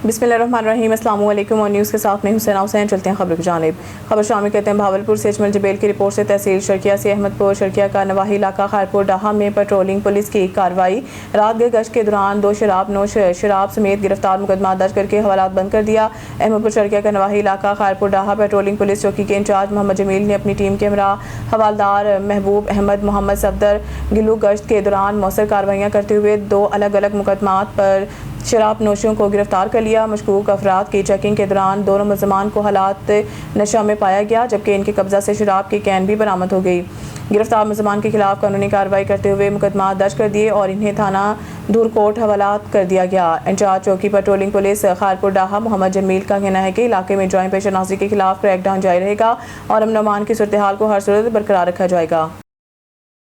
बिस्मिल्लाहिर्रहमानिर्रहीम, अस्सलाम वालेकुम। और न्यूज़ के साथ में हुसैन हुसैन। चलते हैं खबर की जानिब। खबर शामिल करते हैं भावलपुर से। अजमल जबेल की रिपोर्ट से तहसील शर्किया से अहमदपुर शर्किया का नवाही इलाका खैरपुर डाहा में पेट्रोलिंग पुलिस की कार्रवाई। रात गए गश्त के दौरान 2 शराब नोश शराब समेत गिरफ्तार मुकदमा दर्ज करके हवालात बंद कर दिया। अहमदपुर शर्किया का नवाही इलाका खैरपुर डाहा पेट्रोलिंग पुलिस चौकी के इंचार्ज मोहम्मद जमील ने अपनी टीम के हमरा हवालदार महबूब अहमद मोहम्मद सफदर गिलू गश्त के दौरान मौसर कार्रवाइयाँ करते हुए 2 अलग अलग मुकदमात पर शराब नोशियों को गिरफ्तार कर लिया। मशकूक अफराद की चेकिंग के दौरान दोनों मुलजमान को हालात नशा में पाया गया, जबकि इनके कब्जा से शराब की कैन भी बरामद हो गई। गिरफ्तार मुलजमान के खिलाफ कानूनी कार्रवाई करते हुए मुकदमा दर्ज कर दिए और इन्हें थाना धूरकोट हवालात कर दिया गया। इंचार्ज चौकी पेट्रोलिंग पुलिस खैरपुर डाहा मोहम्मद जमील का कहना है कि इलाके में जुर्म पेशा नाज़री के खिलाफ क्रैकडाउन जारी रहेगा और अमन अमान की सूरत हाल को हर सूरत बरकरार रखा जाएगा।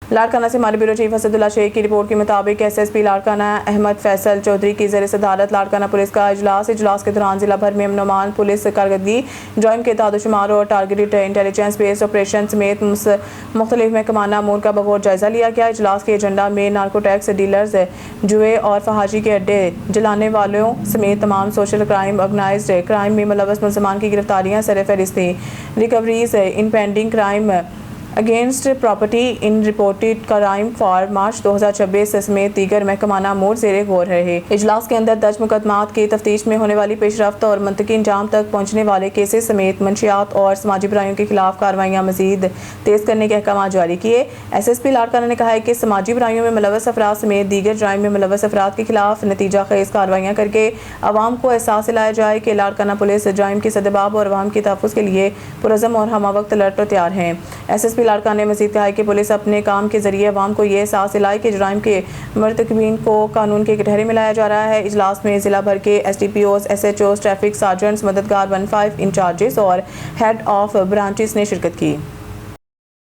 लाड़काना से हमारे ब्यूरो चीफ असदुल्ला शेख की रिपोर्ट के मुताबिक SSP लाड़काना अहमद फैसल चौधरी की ज़ेर सदारत लाड़काना पुलिस का इजलास के दौरान जिला भर में अमन अमान पुलिस कारकर्दगी जुर्म के तादादुशुमार और टारगेटेड इंटेलिजेंस बेस्ड ऑपरेशन समेत मुख्तलिफ महकमाना अमूर का बगौर जायजा लिया गया। इजलास के एजेंडा में नार्कोटैक्स डीलर्स, जुए और फहाशी के अड्डे जलाने वालों समेत तमाम सोशल क्राइम, ऑर्गेनाइज्ड क्राइम में मुलव्वस मुलजमान की गिरफ्तारियाँ सरफहरिस्त थी। Recoveries in pending crime against property in reported crime for March 2026 समेत दीगर महकमाना मोड़ ज़ेरे गौर रहे। इजलास के अंदर दर्ज मुकदमात की तफ्तीश में होने वाली पेशरफ्त और मंतकी इंजाम तक पहुँचने वाले केसेस समेत मंशियात और समाजी बुराइयों के खिलाफ कार्रवाइयाँ मजीद तेज़ करने के अहकाम जारी किए। SSP लाड़काना ने कहा है कि समाजी बुराइयों में मुलव्वस अफराद समेत दीगर जुर्म में मुलव्वस अफराद के खिलाफ नतीजा खेज़ कार्रवाइयाँ करके आवाम को एहसास दिलाया जाए कि लाड़काना पुलिस जुर्म की सदबाब और आवाम के तहफ़्फ़ुज़ के लिए पुरअज़म और हमावक्त अलर्ट पर तैयार है। SSP लाड़काना ने मज़ीद कहा है कि पुलिस अपने काम के जरिए अवाम को ये एहसास दिलाए कि जुर्म के मर्तकबीन को कानून के कटहरे में लाया जा रहा है। इजलास में जिला भर के SDPOs, SHOs, ट्रैफिक सार्जेंट्स, मददगार 15 इंचार्जेस और हेड ऑफ ब्रांचेस ने शिरकत की।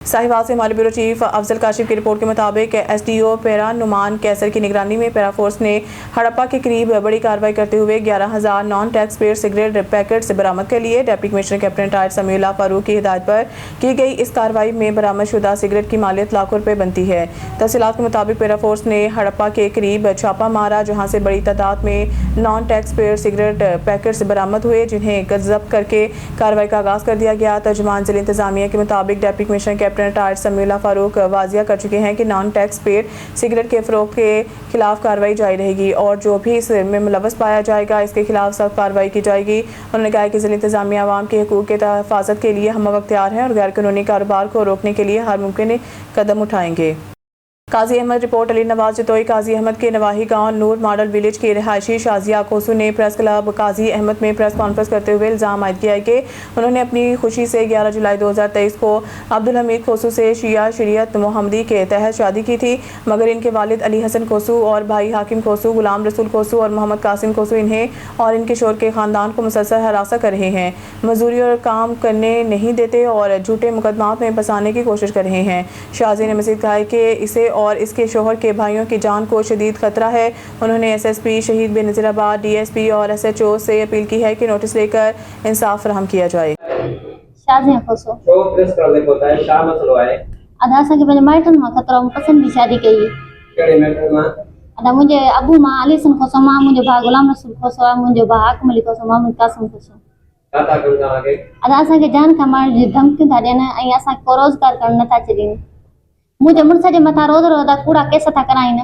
साहिवाल से हमारे ब्यूरो चीफ अफजल काशिफ की रिपोर्ट के मुताबिक SDO पैरा नुमान कैसर की निगरानी में पैरा फोर्स ने हड़प्पा के करीब बड़ी कार्रवाई करते हुए 11,000 non tax paid cigarette packets बरामद कर लिए। Deputy commissioner captain retired Samiullah Farooq की हिदायत पर की गई इस कार्रवाई में बरामदशुदा सिगरेट की मालियत लाखों रुपये बनती है। तफसीलात के मुताबिक पैरा फोर्स ने हड़प्पा के करीब छापा मारा, जहाँ से बड़ी तादाद में non tax paid cigarette packets बरामद हुए, जिन्हें जब्त करके कार्रवाई का आगाज़ कर दिया गया। तर्जुमान जिला इंतजामिया के मुताबिक deputy commissioner captain retired Samiullah Farooq वाजिया कर चुके हैं कि नॉन टैक्स पेड सिगरेट के फ़रोग़ के खिलाफ कार्रवाई जारी रहेगी और जो भी इसमें मुलव्वस पाया जाएगा इसके खिलाफ सख्त कार्रवाई की जाएगी। उन्होंने कहा कि जिला इंतजामिया आवाम के हकूक़ के हिफाजत के लिए हम वक्त तैयार हैं और गैर कानूनी कारोबार को रोकने के लिए हर मुमकिन कदम उठाएंगे। काजी अहमद रिपोर्ट। अली नवाज जतोई काजी अहमद के नवाही गांव नूर मॉडल विलेज के रहायशी शाजिया कोसू ने प्रेस क्लब काजी अहमद में प्रेस कॉन्फ्रेंस करते हुए इल्ज़ाम आयद किया है कि उन्होंने अपनी खुशी से 11 जुलाई 2023 को अब्दुल हमीद कोसू से शिया शरीयत मोहम्मदी के तहत शादी की थी, मगर इनके वालिद अली हसन कोसू और भाई हाकिम कोसू, गुलाम रसूल कोसू और मोहम्मद कासिम कोसू इन्हें और इनके शोहर के ख़ानदान को मुसलसल हरासा कर रहे हैं, मजदूरी और काम करने नहीं देते और झूठे मुकदमात में फंसाने की कोशिश कर रहे हैं। शाजी ने मज़ीद कहा कि इसे और इसके शोहर के भाइयों की जान को शदीद खतरा है। उन्होंने SSP शहीद बेनज़ीराबाद, DSP और SHO से अपील की है कि नोटिस लेकर इंसाफ फराहम किया जाए। शादी कई अदा मुझे अबू मां अली सन खोसो मां मुझे भा गुलाम रसूल खोसो मुझे भा हाकिम अली खोसो मां मुझे कासिम खोसो अदा असा के जान कमार धमकी था देना अई असा को रोजगार करना था चली मुझे मुर्सा जे मथा रोज रोज कूड़ा केस था कराइन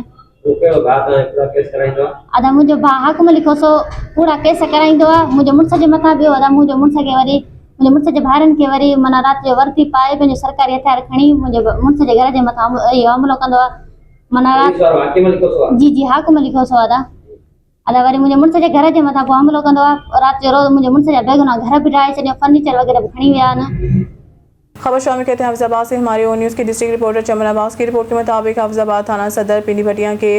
अदा मुझे भा हाकिम अली खोसो कूड़ा केस कराइंदो मुझे मुर्सा जे मथा बियो अदा मुझे मुर्सा के वरी मुझे मुर्सा जे भारन के वरी मना रात जो वर्ती पाए पे सरकारी हथियार खणी मुझे मुर्सा जे घर जे मथा हमलो कंदो मना जी जी हाकिम अली खोसो अदा वरी मुझे मुर्सा जे घर जे मथा हमलो कंदो रात जो रोज मुझे मुर्सा जे बेगना घर बिठाए छे फर्नीचर वगैरह खणी विया न। खबर शामिल कहते हैं हफ्जाबाद से हमारे ओ न्यूज़ की डिस्ट्रिक्ट रिपोर्टर चमन अब्बास की रिपोर्ट के मुताबिक हफ्जाबाद थाना सदर पिंडी भटिया के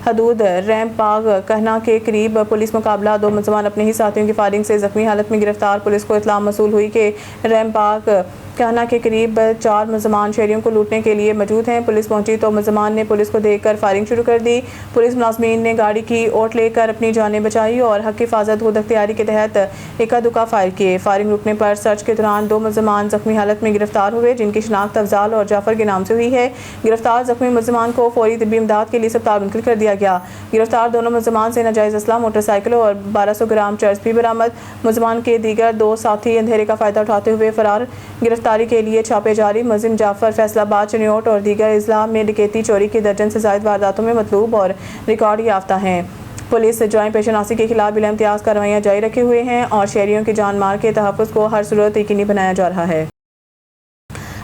हदूद रैम पाग कहना के करीब पुलिस मुकाबला 2 मुलजमान अपने ही साथियों की फायरिंग से जख्मी हालत में गिरफ्तार। पुलिस को इत्तला मसूल हुई कि रैम पाग कहना के करीब 4 मुलजमान शहरियों को लूटने के लिए मौजूद हैं। पुलिस पहुंची तो मुलजमान ने पुलिस को देखकर फायरिंग शुरू कर दी। पुलिस मुलाजमीन ने गाड़ी की ओट लेकर अपनी जानें बचाई और हक हिफाजत खुद अख्तियारी के तहत इक्का दुक्का फायर किए। फायरिंग रुकने पर सर्च के दौरान 2 मुलजमान जख्मी हालत में गिरफ्तार हुए, जिनकी शिनाख्त अफजाल और जाफर के नाम से हुई है। गिरफ्तार जख्मी मुलजमान को फौरी तिब्बी इमदाद के लिए अस्पताल मुंतकिल कर दिया गया। गिरफ्तार दोनों मुलजमान से नाजायज़ असला, मोटरसाइकिल और 1200 ग्राम चर्च भी बरामद। मुलजमान के दीगर 2 साथी अंधेरे का फायदा उठाते हुए फरार। गिरफ्तारी के लिए छापे जारी। मुलजिम जाफर फैसलाबाद, चनियोट और दीगर इजला में डकैती चोरी की दर्जन से जायद वारदातों में मतलूब और रिकॉर्ड याफ्ता हैं। पुलिस जुर्म पेशनासी के खिलाफ बिला इम्तियाज कार्रवाइयाँ जारी रखे हुए हैं और शहरियों की जान माल के तहफ़्फ़ुज़ को हर सूरत यकीनी बनाया जा रहा है।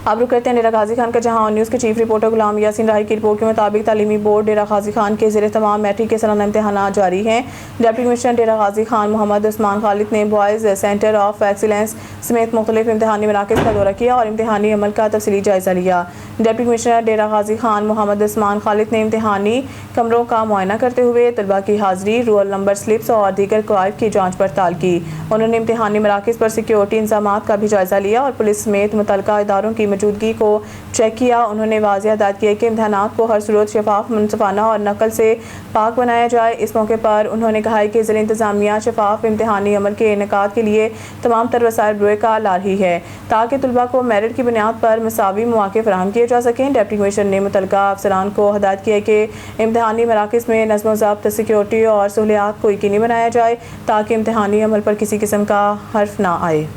अब रुक करते हैं डेरा गाजी खान का, जहां ऑन न्यूज़ के चीफ रिपोर्टर गुलाम यासीन राही की रिपोर्ट के मुताबिक तालीमी बोर्ड डेरा गाजी खान के ज़ेरे तमाम मैट्रिक के सालाना इम्तहानात जारी हैं। डिप्टी कमिश्नर डेरा गाजी खान मोहम्मद उस्मान खालिद ने बॉयज़ सेंटर ऑफ एक्सीलेंस समेत मुख्तलिफ इम्तहानी मराकज़ का दौरा किया और इम्तहानी अमल का तफसीली जायज़ा लिया। डिप्टी कमिश्नर डेरा गाजी खान मोहम्मद उस्मान खालिद ने इम्तहानी कमरों का मुआयना करते हुए तलबा की हाज़िरी, रोल नंबर स्लिप्स और दीगर कवायद की जाँच पड़ताल की। उन्होंने इम्तहानी मराकज़ पर सिक्योरिटी इंतज़ामात का भी जायज़ा लिया और पुलिस समेत मुतल्लिका इदारों की मौजूदगी को चेक किया। उन्होंने वाज़ेह हिदायत की कि इम्तहानात को हर सूरत शफाफ, मुनसिफाना और नकल से पाक बनाया जाए। इस मौके पर उन्होंने कहा कि ज़िला इंतज़ामिया शफाफ इम्तहानी अमल के इनेकाद के लिए तमाम तर वसाइल बुए का ला रही है ताकि तलबा को मेरिट की बुनियाद पर मसावी मौके फराहम किए जा सकें। डिप्टी कमिश्नर ने मुतल्लिका अफसरान को हिदायत की है कि इम्तहानी मराकज़ में नज़्म ज़ब्त, सिक्योरिटी और सहूलियात को यकीनी बनाया जाए ताकि इम्तहानी अमल पर किसी किस्म का हर्फ ना आए।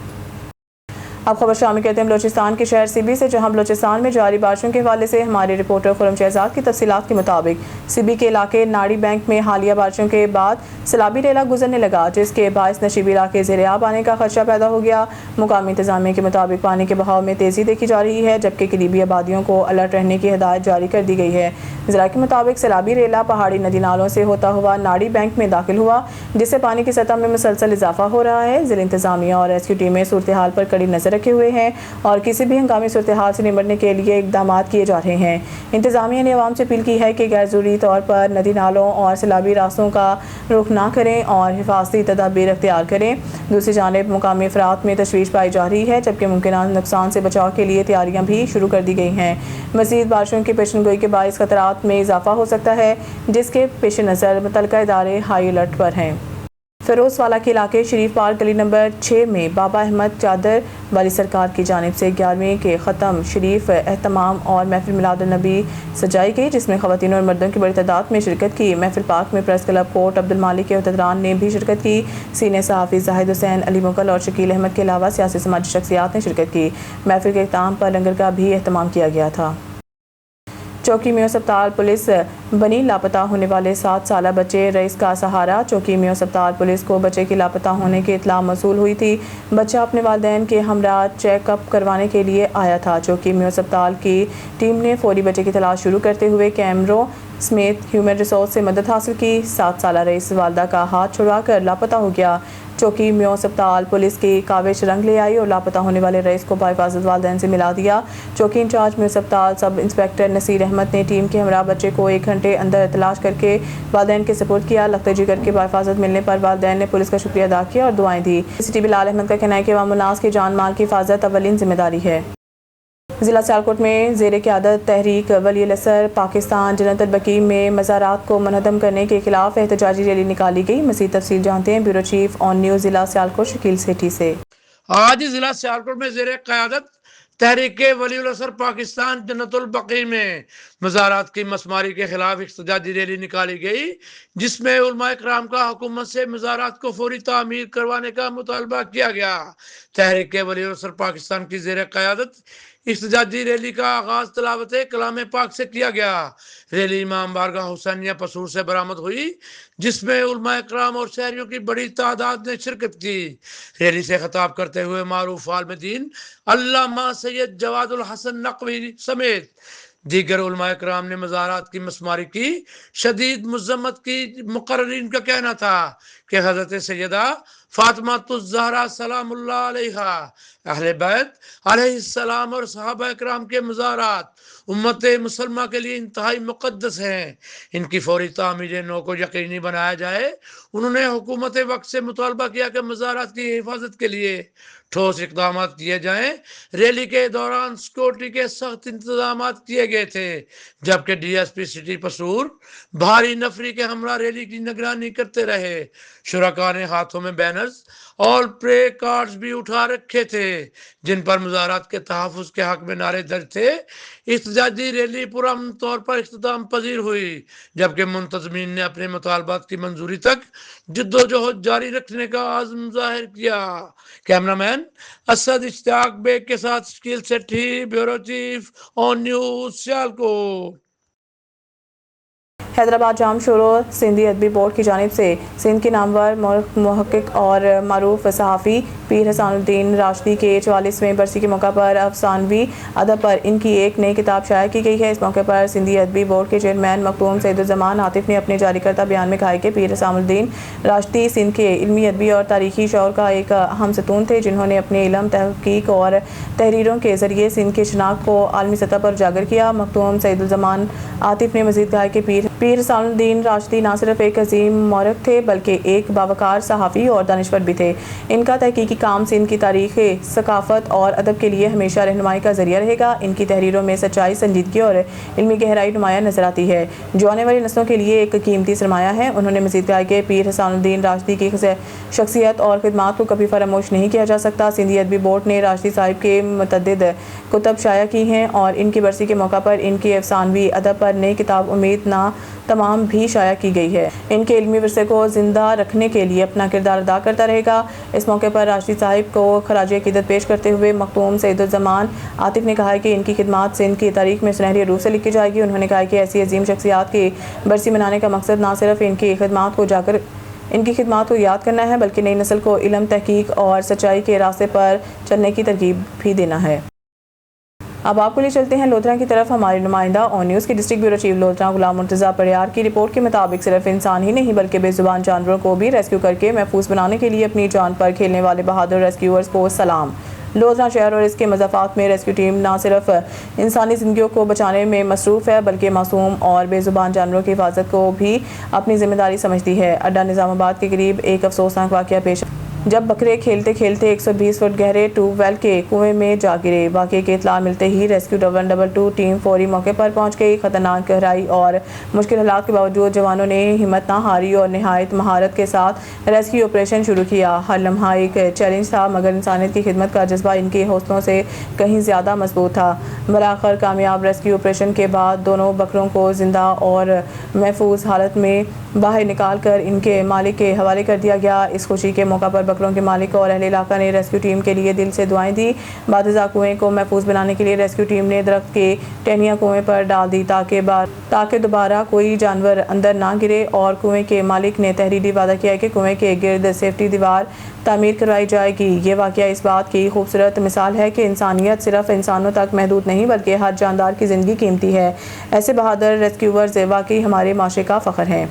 अब खबर शामिल करते हैं बलोचिस्तान के शहर सिबी से, जहां बलोचिस्तान में जारी बारिशों के हवाले से हमारे रिपोर्टर खुरम शहजाद की तफसीलात के मुताबिक सिबी के इलाके नाड़ी बैंक में हालिया बारिशों के बाद सैलाबी रेला गुजरने लगा, जिसके बायस नशीबी इलाके ज़ेर-ए-आब आने का खदशा पैदा हो गया। मुकामी इंतजामिया के मुताबिक पानी के बहाव में तेज़ी देखी जा रही है, जबकि करीबी आबादियों को अलर्ट रहने की हिदायत जारी कर दी गई है। ज़रा के मुताबिक सैलाबी रेला पहाड़ी नदी नालों से होता हुआ नाड़ी बैंक में दाखिल हुआ, जिससे पानी की सतह में मुसलसल इजाफा हो रहा है। ज़िला इंतजामिया और रेस्क्यू टीमें सूरत हाल पर कड़ी नज़र रखे हुए हैं और किसी भी हंगामी सूरत हाल से निपटने के लिए इकदाम किए जा रहे हैं। इंतजामिया ने आवाम से अपील की है कि गैर ज़रूरी तौर पर नदी नालों और सैलाबी रास्तों का रुख ना करें और हिफाजती तदाबीर अख्तियार करें। दूसरी जानिब मुकामी अफराद में तशवीश पाई जा रही है, जबकि मुमकिन नुकसान से बचाव के लिए तैयारियां भी शुरू कर दी गई हैं। मज़ीद बारिशों की पेशनगोई के बाइस खतरात में इजाफा हो सकता है, जिसके पेश नज़र मुतल्लिका इदारे हाई अलर्ट पर हैं। फिरोजवाला के इलाके शरीफ पार्क गली नंबर 6 में बाबा अहमद चादर वाली सरकार की जानिब से 11वीं के ख़त्म शरीफ एहतमाम और महफिल मिलादुन्नबी सजाई गई, जिसमें ख़वातीन और मर्दों की बड़ी तादाद में शिरकत की। महफिल पार्क में प्रेस क्लब कोर्ट अब्दुल मालिक के अहदेदारान ने भी शिरकत की। सीनियर सहाफ़ी जाहिद हुसैन, अली मुगल और शकील अहमद के अलावा सियासी समाजी शख्सियात ने शिरकत की। महफिल के इख्तिताम पर लंगर का भी एहतमाम किया गया था। चौकी में अस्पताल पुलिस बनी लापता होने वाले 7 साला बच्चे रईस का सहारा। चौकी में अस्पताल पुलिस को बच्चे की लापता होने की इत्तला मौसूल हुई थी। बच्चा अपने वालिदैन के हमरा चेकअप करवाने के लिए आया था। चौकी में अस्पताल की टीम ने फौरी बच्चे की तलाश शुरू करते हुए कैमरों समेत ह्यूमन रिसोर्स से मदद हासिल की। 7 साला रईस वालदा का हाथ छुड़वाकर लापता हो गया। चौकी में अस्पताल पुलिस की काविश रंग ले आई और लापता होने वाले रईस को बाहिफाजत वालिदैन से मिला दिया। चौकी इंचार्ज में अस्पताल सब इंस्पेक्टर नसीर अहमद ने टीम के हमरा बच्चे को 1 घंटे अंदर तलाश करके वालिदैन के सपोर्ट किया। लख्ते जिगर के बाहिफाजत मिलने पर वालिदैन ने पुलिस का शुक्रिया अदा किया और दुआएं दी। सिटी बिलाल अहमद का कहना है कि अवामुन्नास की जान माल की हिफाजत अवलीन जिम्मेदारी है। ज़िला सियालकोट में ज़ेर क़यादत तहरीक वली असर पाकिस्तान जन्नतुल बकी में मज़ारात को मुनहदम करने के खिलाफ एहतजाजी रैली निकाली गई। मज़ीद तफसील जानते हैं ब्यूरो चीफ ऑन न्यूज़ ज़िला सियालकोट शकील सेठी से। आज जिला सियालकोट में ज़ेर क़यादत तहरीक वली असर पाकिस्तान जन्नतुल बकी में मज़ारात की मसमारी के खिलाफ एहतजाजी रैली निकाली गई, जिसमें उलमा इकराम का हुकूमत से मज़ारात को फौरी तामीर करवाने का मुतालबा किया गया। तहरीक वली असर पाकिस्तान की ज़ेर क़यादत एहतजाजी रैली का आगाज तलावत कलाम पाक से किया गया। रैली इमाम बारगाह हुसैनिया पसूर से बरामद हुई, जिसमें उलमा इकराम और शहरियों की बड़ी तादाद ने शिरकत की। रैली से खिताब करते हुए मारूफ आलिम दीन अल्लामा सैयद जवादुल हसन नकवी समेत दीगर उलमा इकराम ने मज़ारात की मसमारी की शदीद मज़म्मत की। मुकर्रिरीन का कहना था कि हज़रत सैयदा फातिमा ज़हरा सलामुल्लाह अलैहा, अहले बैत अलैहिस्सलाम और सहाबा इकराम के मज़ारात उम्मत मुसलमान के लिए इंतहाई मुक़द्दस हैं। इनकी फौरी तामीर नौ को यकीनी बनाया जाए। उन्होंने हुकूमत वक्त से मुतालबा किया कि मज़ारात की हिफाजत के लिए ठोस इकदाम किए जाएँ। रैली के दौरान सिक्योरिटी के सख्त इंतजाम किए गए थे, जबकि DSP सिटी पसूर भारी नफरी के हमरा रैली की निगरानी करते रहे। शुरका ने हाथों में बैनर्स और प्रे कार्ड्स भी उठा रखे थे, जिन पर मुजाहरात के तहफ़्फ़ुज़ के हक में नारे दर्ज थे। इख्तिजाजी रैली पुरअमन तौर पर इख्तिताम पजीर हुई, जबकि मुंतज़मीन ने अपने मुतालबात की मंजूरी तक जद्दोजहद जारी रखने का आज़म ज़ाहिर किया। कैमरामैन असद इश्तियाक बेग के साथ Shakeel Sethi, bureau chief on news Sialkot. Hyderabad जाम शुरू सिंधी अदबी बोर्ड की जानिब से सिंध के नामवर मुहक्किक और मरूफ सहाफ़ी पीर हसानुद्दीन राशिदी के 44वें बरसी के मौका पर अफसानवी अदब पर इनकी एक नई किताब शाया की गई है। इस मौके पर सिंधी अदबी बोर्ड के चेयरमैन मखदूम सैयदुज़्ज़मान आतिफ ने अपने जारी करता बयान में कहा कि पीर हसानुद्दीन राशिदी सिंध के इल्मी, अदबी और तारीखी शौर का एक अहम सतून थे, जिन्होंने अपने इल्म, तहक़ीक़ और तहरीरों के ज़रिए सिंध के शनाख्त को आलमी सतह पर उजागर किया। मखदूम सैयदुज़्ज़मान आतिफ ने मज़ीद कहा कि पीर हसानुद्दीन राशिदी न सिर्फ एक अजीम मौरख थे, बल्कि एक बावकार सहाफ़ी और दानिशवर भी थे। इनका तहकीकी काम सिंध की तारीख़, सकाफ़त और अदब के लिए हमेशा रहनुमाई का ज़रिया रहेगा। इनकी तहरीरों में सच्चाई, संजीदगी और इल्मी गहराई नुमाया नजर आती है, जो आने वाली नस्लों के लिए एक कीमती सरमाया है। उन्होंने मज़ीद कहा कि पीर हसानुद्दीन राशिदी की शख्सियत और खिदमात को कभी फरामोश नहीं किया जा सकता। सिंधी अदबी बोर्ड ने राशिदी साहिब के मुतअद्दिद कुतब शाया की हैं और इनकी बरसी के मौका पर इनकी अफसानवी अदब पर नई किताब उम्मीद ना तमाम भी शाया की गई है। इनके इल्मी विरसे को जिंदा रखने के लिए अपना किरदार अदा करता रहेगा। इस मौके पर राशिदी साहिब को खराज अकीदत पेश करते हुए मखदूम सैयदुज़्ज़मान आतिफ ने कहा है कि इनकी खिदमात सिंध की तारीख में सुनहरी रूप से लिखी जाएगी। उन्होंने कहा कि ऐसी अजीम शख्सियात की बरसी मनाने का मकसद न सिर्फ इनकी खिदमात को याद करना है, बल्कि नई नस्ल को इल्म, तहकीक और सच्चाई के रास्ते पर चलने की तरगीब भी देना है। अब आपको ले चलते हैं लोधरा की तरफ। हमारे नुमाइंदा ऑन न्यूज़ के डिस्ट्रिक्ट ब्यूरो चीफ लोधरा गुलाम मुर्तज़ा परियार की रिपोर्ट के मुताबिक सिर्फ इंसान ही नहीं बल्कि बेजुबान जानवरों को भी रेस्क्यू करके महफूज बनाने के लिए अपनी जान पर खेलने वाले बहादुर रेस्क्यूअर्स को सलाम। लोधरा शहर और इसके मज़ाफ़ात में रेस्क्यू टीम न सिर्फ इंसानी ज़िंदगियों को बचाने में मसरूफ़ है, बल्कि मासूम और बेजुबान जानवरों की हिफाजत को भी अपनी जिम्मेदारी समझती है। अड्डा निज़ामाबाद के करीब एक अफसोसनाक वाक़या पेश जब बकरे खेलते खेलते 120 फुट गहरे ट्यूबवेल के कुएं में जा गिरे। वाक़े की इत्तला मिलते ही रेस्क्यू 122 टीम फौरी मौके पर पहुंच गई। खतरनाक गहराई और मुश्किल हालात के बावजूद जवानों ने हिम्मत ना हारी और निहायत महारत के साथ रेस्क्यू ऑपरेशन शुरू किया। हर लम्हा एक चैलेंज था, मगर इंसानियत की खिदमत का जज्बा इनके हौसलों से कहीं ज़्यादा मजबूत था। बराखर कामयाब रेस्क्यू ऑपरेशन के बाद दोनों बकरों को जिंदा और महफूज हालत में बाहर निकाल कर इनके मालिक के हवाले कर दिया गया। इस खुशी के मौका पर बकरों के मालिक और अहले इलाका ने रेस्क्यू टीम के लिए दिल से दुआएं दी। बादशाह कुएं को महफूज बनाने के लिए रेस्क्यू टीम ने दरख्त के टहनियाँ कुएं पर डाल दी ताकि दोबारा कोई जानवर अंदर ना गिरे। और कुएं के मालिक ने तहरीरी वादा किया कि कुएं के गिर्द सेफ्टी दीवार तामीर करवाई जाएगी। ये वाक़या इस बात की खूबसूरत मिसाल है कि इंसानियत सिर्फ इंसानों तक महदूद नहीं, बल्कि हर जानदार की ज़िंदगी कीमती है। ऐसे बहादुर रेस्क्यूअर्स वाकई हमारे माशरे का फ़ख्र हैं।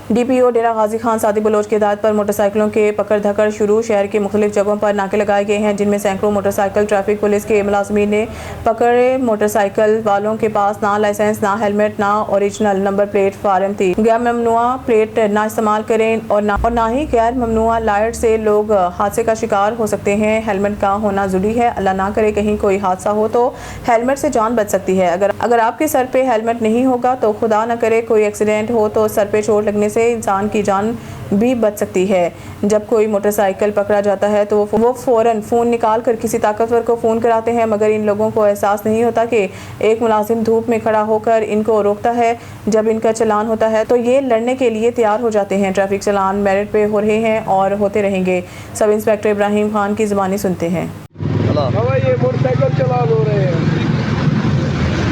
DPO डेरा गाजी खान सादी बलोच की हिदायत पर मोटरसाइकिलों के पकड़ धकड़ शुरू। शहर के मुख्तलिफ जगहों पर नाके लगाए गए हैं, जिनमें सैकड़ों मोटरसाइकिल ट्रैफिक पुलिस के मुलाजमीन ने पकड़े। मोटरसाइकिल वालों के पास ना लाइसेंस, ना हेलमेट, ना ओरिजिनल नंबर प्लेट फार्म थी। गैर ममनुआ प्लेट ना इस्तेमाल करें और ना ही गैर ममनुआ लाइट से लोग हादसे का शिकार हो सकते हैं। हेलमेट का होना जरूरी है। अल्लाह ना करे कहीं कोई हादसा हो तो हेलमेट से जान बच सकती है। अगर आपके सर पे हेलमेट नहीं होगा तो खुदा न करे कोई एक्सीडेंट हो तो सर पे चोट लगने से इंसान की जान भी बच सकती है। जब कोई मोटरसाइकिल पकड़ा जाता है तो वो फौरन फ़ोन निकाल कर किसी ताकतवर को फ़ोन कराते हैं, मगर इन लोगों को एहसास नहीं होता कि एक मुलाजिम धूप में खड़ा होकर इनको रोकता है। जब इनका चलान होता है तो ये लड़ने के लिए तैयार हो जाते हैं। ट्रैफिक चलान मेरिट पे हो रहे हैं और होते रहेंगे। सब इंस्पेक्टर इब्राहिम खान की ज़बानी सुनते हैं। ये मोटरसाइकिल चलान हो रहे हैं,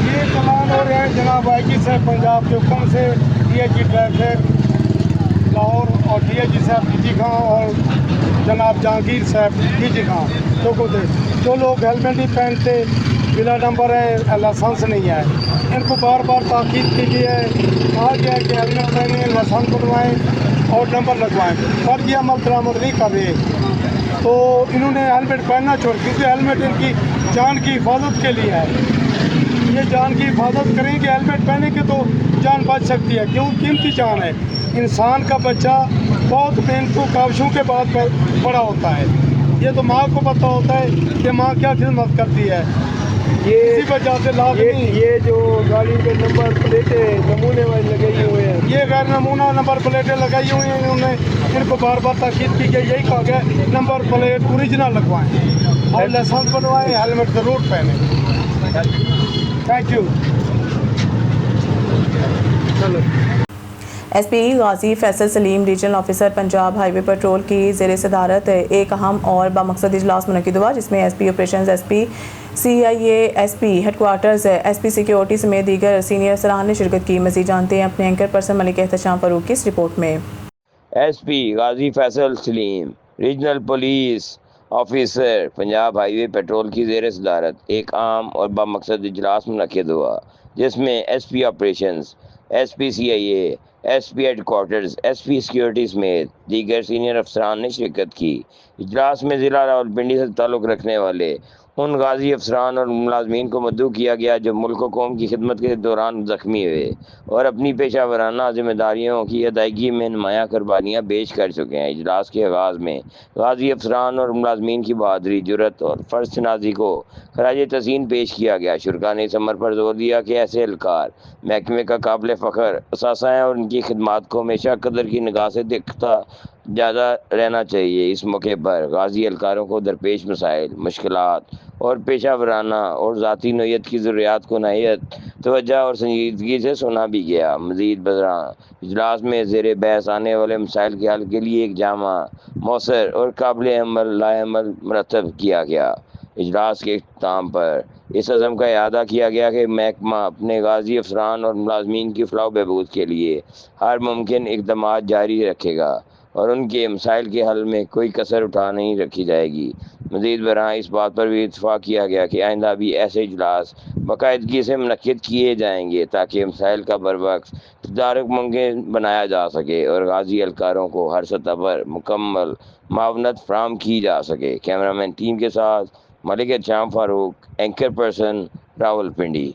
ये चलान हो रहे हैं जनाब IG साहब पंजाब के हुक्म से, DIG ट्रैफिक लाहौर और DIG साहब DG खां और जनाब जहांगीर साहब DG खां लोगों से। जो लोग हेलमेट नहीं पहनते, बिना नंबर है, लाइसेंस नहीं है, इनको बार बार ताकीद की गई है, कहा गया है कि हेलमेट पहने, लाइसेंस बनवाएँ और नंबर लगवाएँ, पर ये अमल दरामद नहीं कर रहे। तो इन्होंने हेलमेट पहनना छोड़, क्योंकि हेलमेट इनकी जान की हिफाजत के लिए है। ये जान की हिफाजत करेंगे, हेलमेट पहनेंगे तो जान बच सकती है, क्यों कीमती जान है। इंसान का बच्चा बहुत मेहनतों काविशों के बाद बड़ा होता है। ये तो माँ को पता होता है कि माँ क्या खिदमत करती है। इसी वजह से लाजमी ये जो गाड़ी के नंबर प्लेटें नमूने वाले लगाई हुए हैं, ये गैर नमूना नंबर प्लेटें लगाई हुई हैं। इन्होंने इनको बार बार ताकीद की गई, यही कहा गया नंबर प्लेट ओरिजिनल लगवाएं और लाइसेंस बनवाएं, हेलमेट ज़रूर पहने। Thank you. चलो। SP Ghazi Faisal Saleem regional officer Punjab highway patrol की ज़ेर सदारत एक अहम और बामकसद इजलास मुनक़िद हुआ, जिसमें SP operations, SP CIA, SP headquarters, SP security समेत दीगर सीनियर अफसरान ने शिरकत की। मज़ीद जानते हैं अपने एंकर पर्सन मलिक एहतशाम फ़ारूक की इस रिपोर्ट में। SP Ghazi Faisal Saleem regional police officer Punjab highway patrol की ज़ेर सदारत एक आम और बामकसद इजलास मुनक़िद हुआ, जिसमें SP operations, SP CIA, SP headquarters, SP security समेत दीगर सीनियर अफसरान ने शिरकत की। इजलास में ज़िला रावलपिंडी से ताल्लुक़ रखने वाले उन गाजी अफसरान और मुलाजमीन को मद्दू किया गया जो मुल्क व कौम की खिदमत के दौरान ज़ख्मी हुए और अपनी पेशा वराना ज़िम्मेदारियों की अदायगी में नुमायाँ कुर्बानियाँ पेश कर चुके हैं। इजलास के आगाज़ में गाजी अफसरान और मुलाजमीन की बहादुरी, जुर्रत और फ़र्ज शनासी को खराज तहसीन पेश किया गया। शुरका ने इस अमर पर जोर दिया कि ऐसे एहलकार महकमे का काबिल फ़ख्र असासा हैं और उनकी खिदमात को हमेशा कदर की निगाह से देखता ज़्यादा रहना चाहिए। इस मौके पर गाजी एहलकारों को दरपेश मसाइल, मुश्किलात और पेशा वराना और ज़ाती नौयत की ज़रूरियात को नहायत तवज्जो और संजीदगी से सुना भी गया। मज़ीद बज़रां इजलास में ज़ेर बहस आने वाले मसाइल के हल के लिए एक जामा, मौसर और काबिल अमल लाएमल मरतब किया गया। इजलास के इख्तिताम पर इस अज़म का इआदा किया गया कि महकमा अपने गाजी अफसरान और मुलाजमीन की फ़लाह बहबूद के लिए हर मुमकिन इक़दामात जारी रखेगा और उनके मसाइल के हल में कोई कसर उठा नहीं रखी जाएगी। मज़ीद बरआं इस बात पर भी इत्तफ़ाक़ किया गया कि आइंदा भी ऐसे इजलास बाकायदगी से मुनक़्क़िद किए जाएंगे ताकि मसाइल का बरवक्त तदारुक मुमकिन बनाया जा सके और गाजी एहलकारों को हर सतह पर मुकम्मल मावनत फ़राहम की जा सके। कैमरामैन टीम के साथ मलिक एहतशाम फ़ारूक, एंकर पर्सन, रावलपिंडी।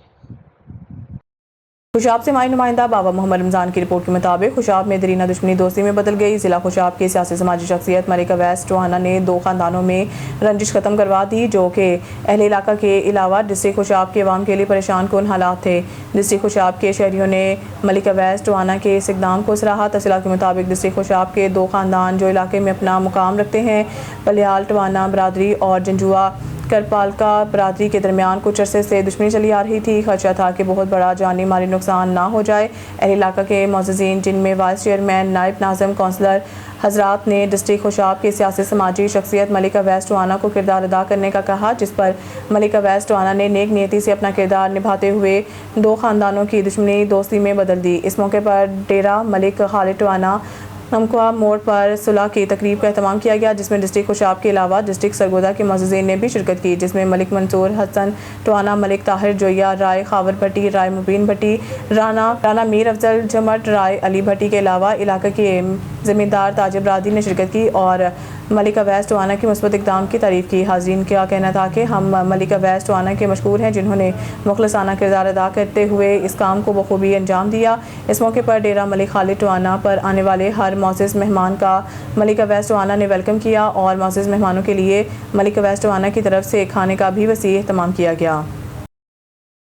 खुशाब से हमारे नुमाइंदा बाबा मोहम्मद रमज़ान की रिपोर्ट के मुताबिक खुशाब में दरीना दुश्मनी दोस्ती में बदल गई। ज़िला खुशाब के सियासी समाजी शख्सियत मलिक अवैस टोहाना ने दो ख़ानदानों में रंजिश ख़त्म करवा दी, जो कि अहले इलाका के अलावा डिस्ट्रिक्ट खुशाब के अवाम के लिए परेशान कुन हालात थे। डिस्ट्रिक्ट खुशाब के शहरियों ने मलिक अवैस टोहाना के इस इक़दाम को सराहा। तफसीलात के मुताबिक डिस्ट्रिक्ट खुशाब के दो ख़ानदान जो इलाके में अपना मुकाम रखते हैं, पलियाल टोहाना बरादरी और जंजुआ करपालका बरादरी के दरमियान कुछ अरसे से दुश्मनी चली आ रही थी। खदशा था कि बहुत बड़ा जानी माली नुकसान ना हो जाए। अहले इलाका के मौजूदीन, जिनमें वाइस चेयरमैन, नायब नाज़िम, कौंसलर हजरात ने डिस्ट्रिक्ट खुशाब के सियासी समाजी शख्सियत मलिक अवैस टोहाना को किरदार अदा करने का कहा, जिस पर मलिक अवैस टोहाना ने नेक नीयती से अपना किरदार निभाते हुए दो ख़ानदानों की दुश्मनी दोस्ती में बदल दी। इस मौके पर डेरा मलिक खालिद टोहाना हमकुआ मोड़ पर सुलह की तकरीब का एहतमाम किया गया, जिसमें डिस्ट्रिक्ट खुशाब के अलावा डिस्ट्रिक्ट सरगोदा के मौजूदीन ने भी शिरकत की, जिसमें मलिक मंसूर हसन टोहाना, मलिक ताहिर जोया राय, खावर भट्टी राय, मुबीन भट्टी राना मीर अफजल जमट राय, अली भट्टी के अलावा इलाके के ज़मींदार ताजिर बरादरी ने शिरकत की और मलिक अवैस टोहाना की मुस्बत इक़दाम की तारीफ़ की। हाज़रीन का कहना था कि हम मलिक अवैस टोहाना के मशकूर हैं, जिन्होंने मुखलसाना किरदार अदा करते हुए इस काम को बखूबी अंजाम दिया। इस मौके पर डेरा मलिक खालिद टोहाना पर आने वाले हर मौज़िज़ मेहमान का मलिक अवैस टोहाना ने वेलकम किया और मौज़िज़ मेहमानों के लिए मलिक अवैस टोहाना की तरफ से खाने का भी वसी एहतमाम किया गया।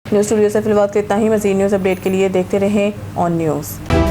न्यूज़ स्टूडियो से फिलहाल इतना ही। मज़ीद न्यूज़ अपडेट के लिए देखते रहें ऑन न्यूज़।